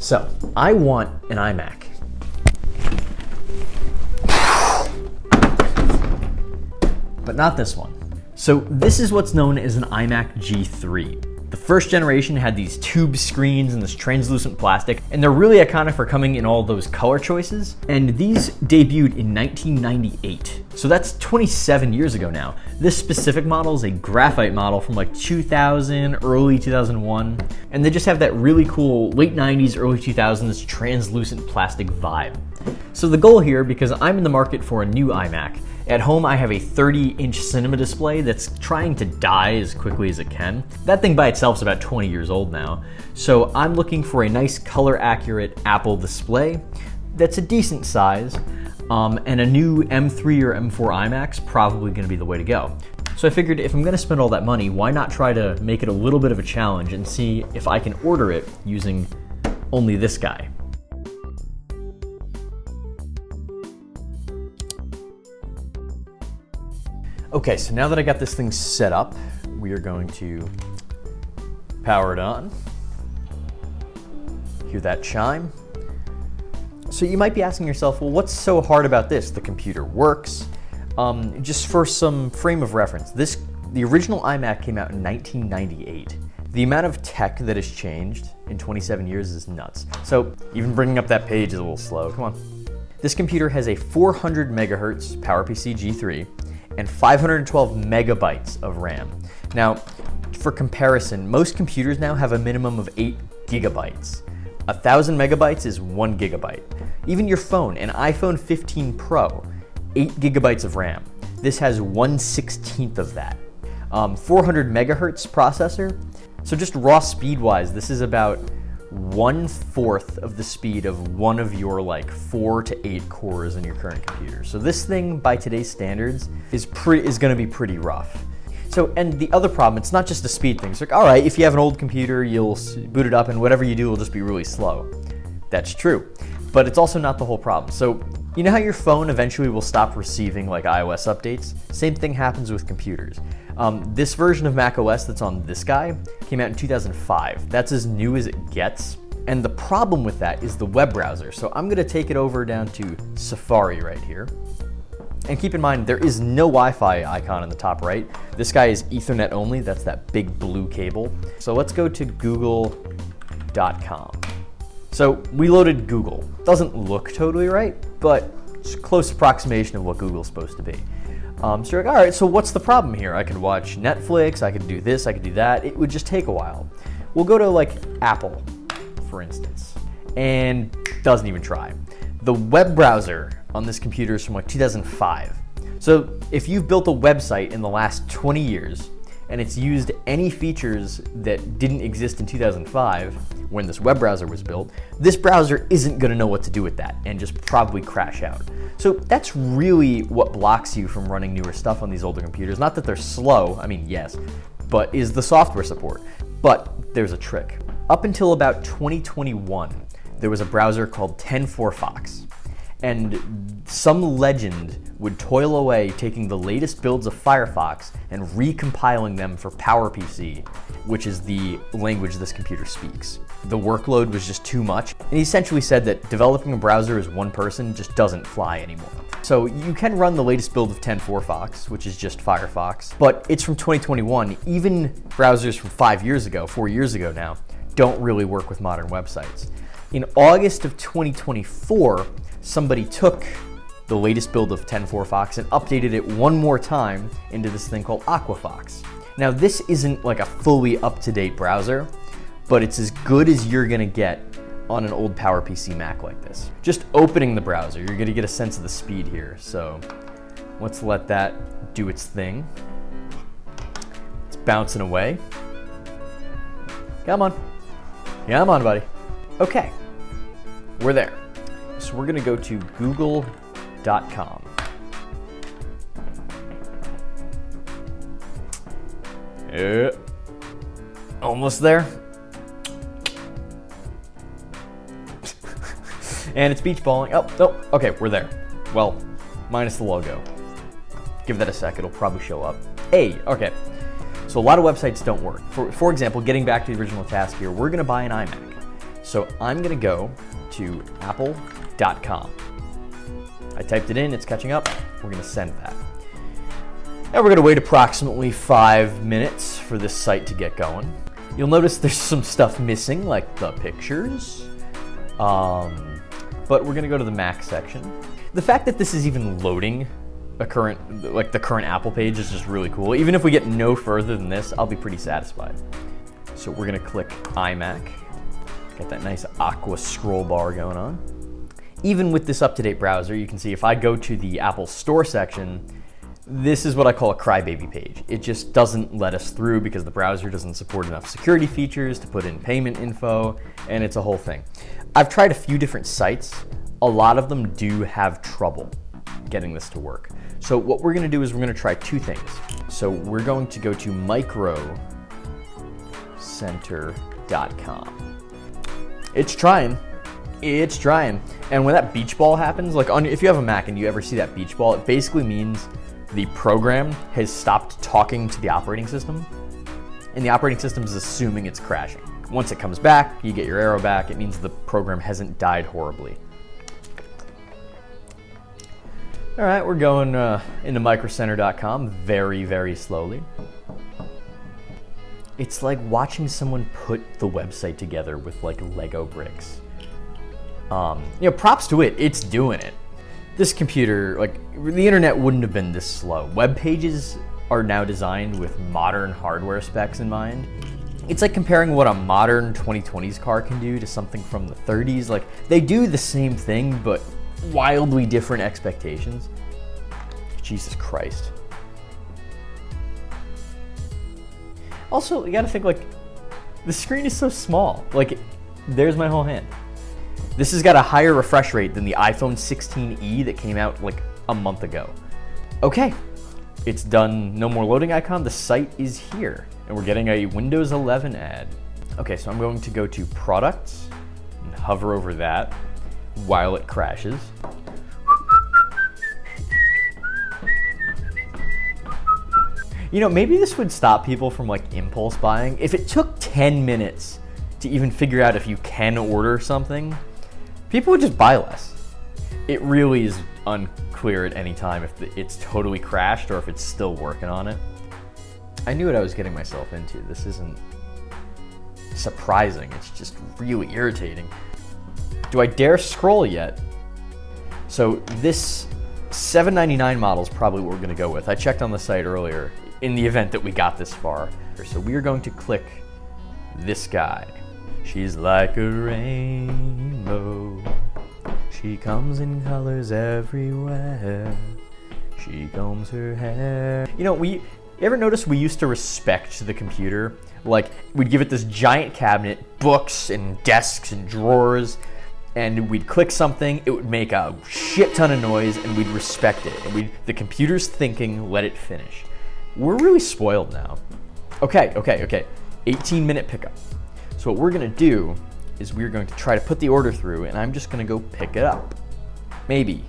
So I want an iMac. But not this one. So this is what's known as an iMac G3. The first generation had these tube screens and this translucent plastic, and they're really iconic for coming in all those color choices. And these debuted in 1998. So that's 27 years ago now. This specific model is a graphite model from like 2000, early 2001. And they just have that really cool late 90s, early 2000s translucent plastic vibe. So the goal here, because I'm in the market for a new iMac, at home I have a 30-inch cinema display that's trying to die as quickly as it can. That thing by itself is about 20 years old now. So I'm looking for a nice color-accurate Apple display that's a decent size, and a new M3 or M4 iMac's probably gonna be the way to go. So I figured if I'm gonna spend all that money, why not try to make it a little bit of a challenge and see if I can order it using only this guy. Okay, so now that I got this thing set up, we are going to power it on. Hear that chime. So you might be asking yourself, well, what's so hard about this? The computer works. Just for some frame of reference, the original iMac came out in 1998. The amount of tech that has changed in 27 years is nuts. So even bringing up that page is a little slow, come on. This computer has a 400 megahertz PowerPC G3 and 512 megabytes of RAM. Now, for comparison, most computers now have a minimum of 8 gigabytes. 1,000 megabytes is 1 gigabyte. Even your phone, an iPhone 15 Pro, 8 gigabytes of RAM. This has 1/16 of that. 400 megahertz processor. So just raw speed-wise, this is about 1/4 of the speed of one of your like 4 to 8 cores in your current computer. So this thing, by today's standards, is gonna be pretty rough. So, and the other problem, it's not just a speed thing. It's like, all right, if you have an old computer, you'll boot it up and whatever you do will just be really slow. That's true, but it's also not the whole problem. So, you know how your phone eventually will stop receiving like iOS updates? Same thing happens with computers. This version of macOS that's on this guy came out in 2005. That's as new as it gets. And the problem with that is the web browser. So I'm gonna take it over down to Safari right here. And keep in mind, there is no Wi-Fi icon in the top right. This guy is Ethernet only, that's that big blue cable. So let's go to google.com. So we loaded Google. Doesn't look totally right, but it's a close approximation of what Google's supposed to be. So you're like, all right, so what's the problem here? I could watch Netflix, I could do this, I could do that. It would just take a while. We'll go to like Apple, for instance, and doesn't even try. The web browser on this computer is from like 2005. So if you've built a website in the last 20 years and it's used any features that didn't exist in 2005 when this web browser was built, this browser isn't gonna know what to do with that and just probably crash out. So that's really what blocks you from running newer stuff on these older computers. Not that they're slow, I mean, yes, but is the software support. But there's a trick. Up until about 2021, there was a browser called 10.4 Fox. And some legend would toil away taking the latest builds of Firefox and recompiling them for PowerPC, which is the language this computer speaks. The workload was just too much, and he essentially said that developing a browser as one person just doesn't fly anymore. So you can run the latest build of 10.4 Fox, which is just Firefox, but it's from 2021. Even browsers from 4 years ago now, don't really work with modern websites. In August of 2024, somebody took the latest build of 10.4 Fox and updated it one more time into this thing called Aquafox. Now this isn't like a fully up-to-date browser, but it's as good as you're gonna get on an old PowerPC Mac like this. Just opening the browser, you're gonna get a sense of the speed here. So let's let that do its thing. It's bouncing away. Come on. Come on, buddy. Okay, we're there. So we're gonna go to google.com. Almost there. And it's beach balling. Oh, okay, we're there. Well, minus the logo. Give that a sec, it'll probably show up. Hey, okay. So a lot of websites don't work. For example, getting back to the original task here, we're gonna buy an iMac. So I'm gonna go to apple.com. I typed it in, it's catching up. We're gonna send that. Now we're gonna wait approximately 5 minutes for this site to get going. You'll notice there's some stuff missing, like the pictures. But we're gonna go to the Mac section. The fact that this is even loading the current Apple page is just really cool. Even if we get no further than this, I'll be pretty satisfied. So we're gonna click iMac. Got that nice aqua scroll bar going on. Even with this up-to-date browser, you can see if I go to the Apple Store section, this is what I call a crybaby page. It just doesn't let us through because the browser doesn't support enough security features to put in payment info, and it's a whole thing. I've tried a few different sites. A lot of them do have trouble getting this to work. So what we're gonna do is we're gonna try two things. So we're going to go to microcenter.com. It's trying. And when that beach ball happens, like if you have a Mac and you ever see that beach ball, it basically means the program has stopped talking to the operating system, and the operating system is assuming it's crashing. Once it comes back, you get your arrow back, it means the program hasn't died horribly. All right, we're going into microcenter.com very, very slowly. It's like watching someone put the website together with like Lego bricks. Props to it, it's doing it. This computer, like the internet wouldn't have been this slow. Web pages are now designed with modern hardware specs in mind. It's like comparing what a modern 2020s car can do to something from the 30s. Like they do the same thing, but wildly different expectations. Jesus Christ. Also, you gotta think like, the screen is so small. Like, there's my whole hand. This has got a higher refresh rate than the iPhone 16e that came out like a month ago. Okay, it's done. No more loading icon. The site is here, and we're getting a Windows 11 ad. Okay, so I'm going to go to Products and hover over that while it crashes. Maybe this would stop people from like impulse buying. If it took 10 minutes to even figure out if you can order something, people would just buy less. It really is unclear at any time if it's totally crashed or if it's still working on it. I knew what I was getting myself into. This isn't surprising, it's just really irritating. Do I dare scroll yet? So this $799 model is probably what we're gonna go with. I checked on the site earlier in the event that we got this far. So we are going to click this guy. She's like a rainbow. She comes in colors everywhere. She combs her hair. You ever notice we used to respect the computer? Like, we'd give it this giant cabinet, books and desks and drawers, and we'd click something, it would make a shit ton of noise, and we'd respect it. And the computer's thinking, let it finish. We're really spoiled now. Okay. 18-minute pickup. So what we're gonna do is we're going to try to put the order through, and I'm just gonna go pick it up. Maybe.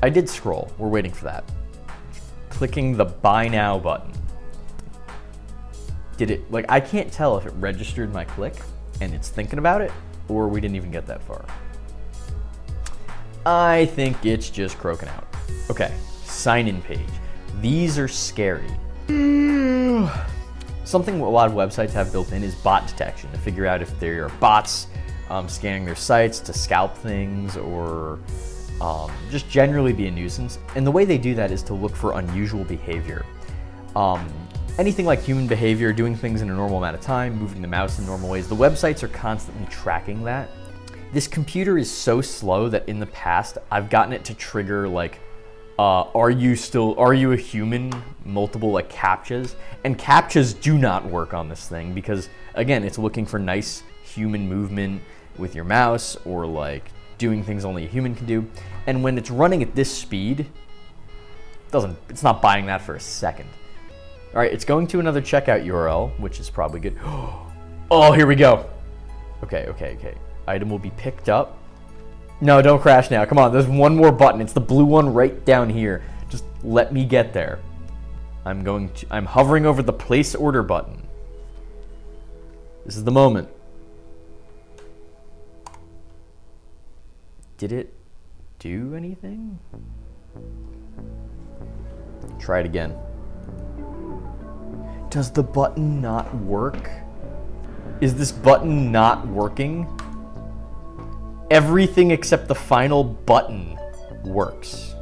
I did scroll, we're waiting for that. Clicking the Buy Now button. Did it, I can't tell if it registered my click and it's thinking about it, or we didn't even get that far. I think it's just croaking out. Okay, sign-in page. These are scary. Something a lot of websites have built in is bot detection to figure out if there are bots scanning their sites to scalp things or just generally be a nuisance. And the way they do that is to look for unusual behavior. Anything like human behavior, doing things in a normal amount of time, moving the mouse in normal ways, the websites are constantly tracking that. This computer is so slow that in the past, I've gotten it to trigger are you a human? Multiple CAPTCHAs. And CAPTCHAs do not work on this thing because, again, it's looking for nice human movement with your mouse or doing things only a human can do. And when it's running at this speed, it's not buying that for a second. All right, it's going to another checkout URL, which is probably good. Oh, here we go. Okay. Item will be picked up. No, don't crash now. Come on, there's one more button. It's the blue one right down here. Just let me get there. I'm hovering over the place order button. This is the moment. Did it do anything? Try it again. Does the button not work? Is this button not working? Everything except the final button works.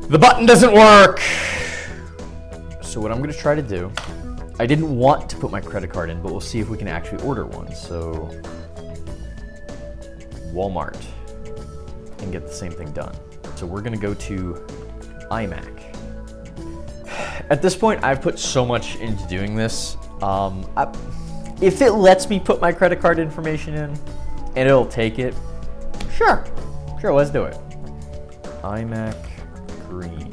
The button doesn't work! So what I'm gonna try to do, I didn't want to put my credit card in, but we'll see if we can actually order one. So, Walmart, and get the same thing done. So we're gonna go to iMac. At this point, I've put so much into doing this. If it lets me put my credit card information in, and it'll take it, sure, let's do it. iMac green.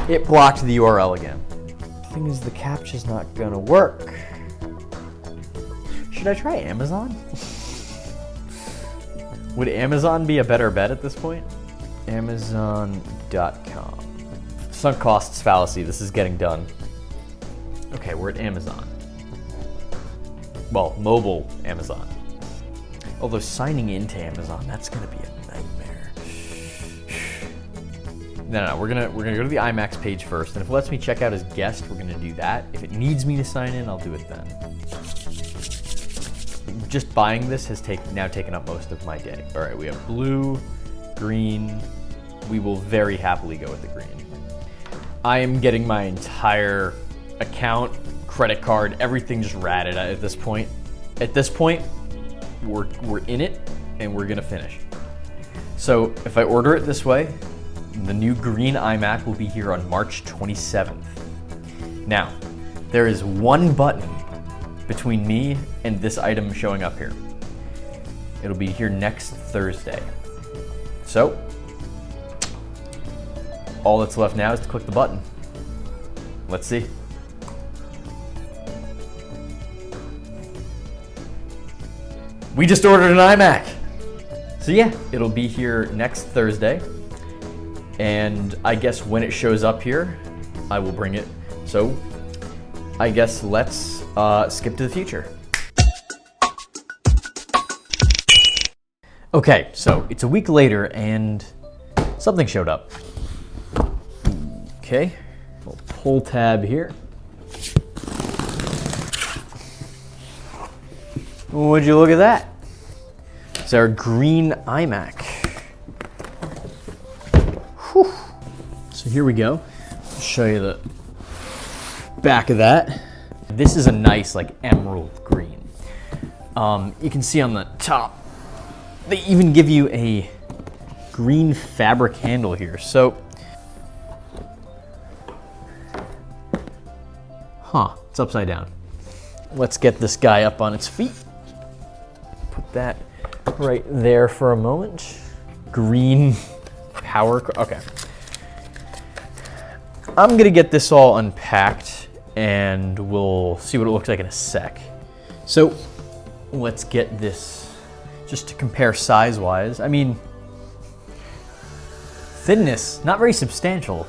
It blocked the URL again. The thing is, the CAPTCHA's not gonna work. Should I try Amazon? Would Amazon be a better bet at this point? Amazon.com. Sunk costs fallacy, this is getting done. Okay, we're at Amazon. Well, mobile Amazon. Although signing into Amazon, that's gonna be a nightmare. No, we're gonna go to the iMac's page first, and if it lets me check out as guest, we're gonna do that. If it needs me to sign in, I'll do it then. Just buying this has now taken up most of my day. All right, we have blue, green. We will very happily go with the green. I am getting my entire account, credit card, everything just ratted at this point. At this point, we're in it, and we're gonna finish. So if I order it this way, the new green iMac will be here on March 27th. Now, there is one button between me and this item showing up here. It'll be here next Thursday. So, all that's left now is to click the button. Let's see. We just ordered an iMac. So yeah, it'll be here next Thursday. And I guess when it shows up here, I will bring it. So I guess let's skip to the future. Okay, so it's a week later and something showed up. Okay, we'll pull tab here. Would you look at that? It's our green iMac. Whew. So here we go. I'll show you the back of that. This is a nice like emerald green. You can see on the top, they even give you a green fabric handle here. So, it's upside down. Let's get this guy up on its feet. Put that right there for a moment. Green power, okay. I'm gonna get this all unpacked and we'll see what it looks like in a sec. So let's get this, just to compare size-wise. I mean, thinness, not very substantial.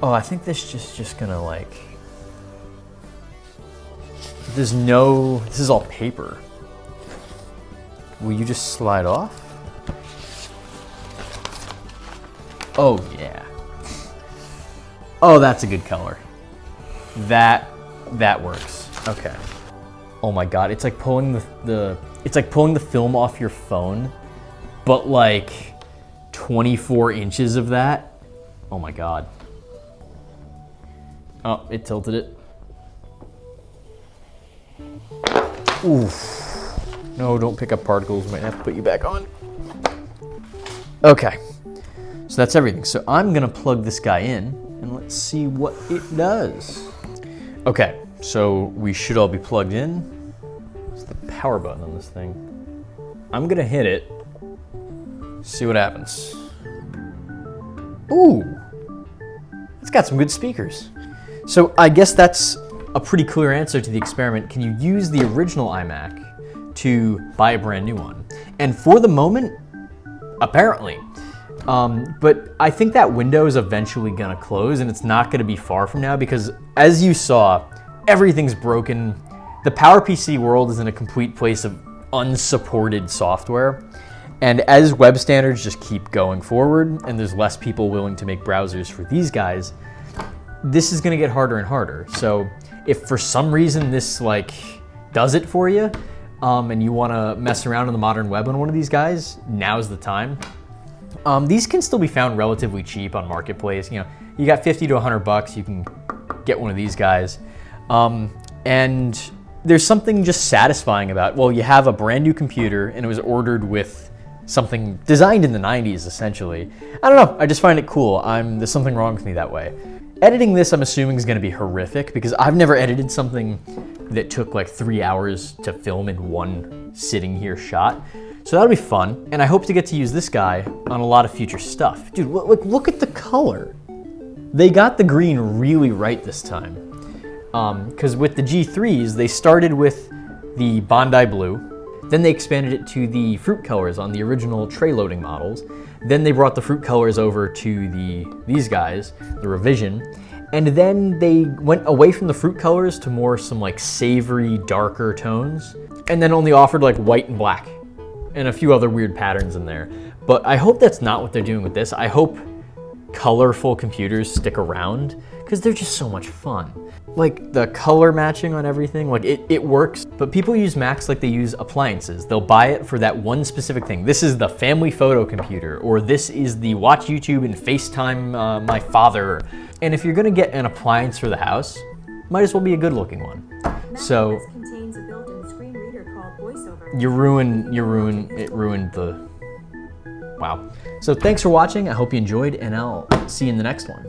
Oh, I think this just gonna like, this is all paper. Will you just slide off? Oh yeah. Oh, that's a good color. That works. Okay. Oh my God, it's like pulling it's like pulling the film off your phone, but like 24 inches of that. Oh my God. Oh, it tilted it. Oof. No, don't pick up particles. Might have to put you back on. Okay. So that's everything. So I'm gonna plug this guy in and let's see what it does. Okay, so we should all be plugged in. What's the power button on this thing? I'm gonna hit it, see what happens. Ooh, it's got some good speakers. So I guess that's a pretty clear answer to the experiment. Can you use the original iMac to buy a brand new one? And for the moment, apparently. But I think that window is eventually gonna close, and it's not gonna be far from now, because as you saw, everything's broken. The PowerPC world is in a complete place of unsupported software. And as web standards just keep going forward and there's less people willing to make browsers for these guys, this is gonna get harder and harder. So if for some reason this like does it for you, and you wanna mess around on the modern web on one of these guys, now's the time. These can still be found relatively cheap on Marketplace. You know, you got 50 to 100 bucks, you can get one of these guys. And there's something just satisfying about, well, you have a brand new computer and it was ordered with something designed in the 90s, essentially. I don't know, I just find it cool. There's something wrong with me that way. Editing this, I'm assuming, is gonna be horrific, because I've never edited something that took like 3 hours to film in one sitting here shot. So that'll be fun, and I hope to get to use this guy on a lot of future stuff. Dude, look at the color. They got the green really right this time. Because with the G3s, they started with the Bondi Blue, then they expanded it to the fruit colors on the original tray loading models. Then they brought the fruit colors over to these guys, the revision. And then they went away from the fruit colors to more some like savory, darker tones. And then only offered like white and black and a few other weird patterns in there. But I hope that's not what they're doing with this. I hope colorful computers stick around, because they're just so much fun. Like the color matching on everything, like it works, but people use Macs like they use appliances. They'll buy it for that one specific thing. This is the family photo computer, or this is the watch YouTube and FaceTime my father. And if you're gonna get an appliance for the house, might as well be a good looking one. So contains a built-in screen reader called VoiceOver. it ruined the, wow. So thanks for watching, I hope you enjoyed, and I'll see you in the next one.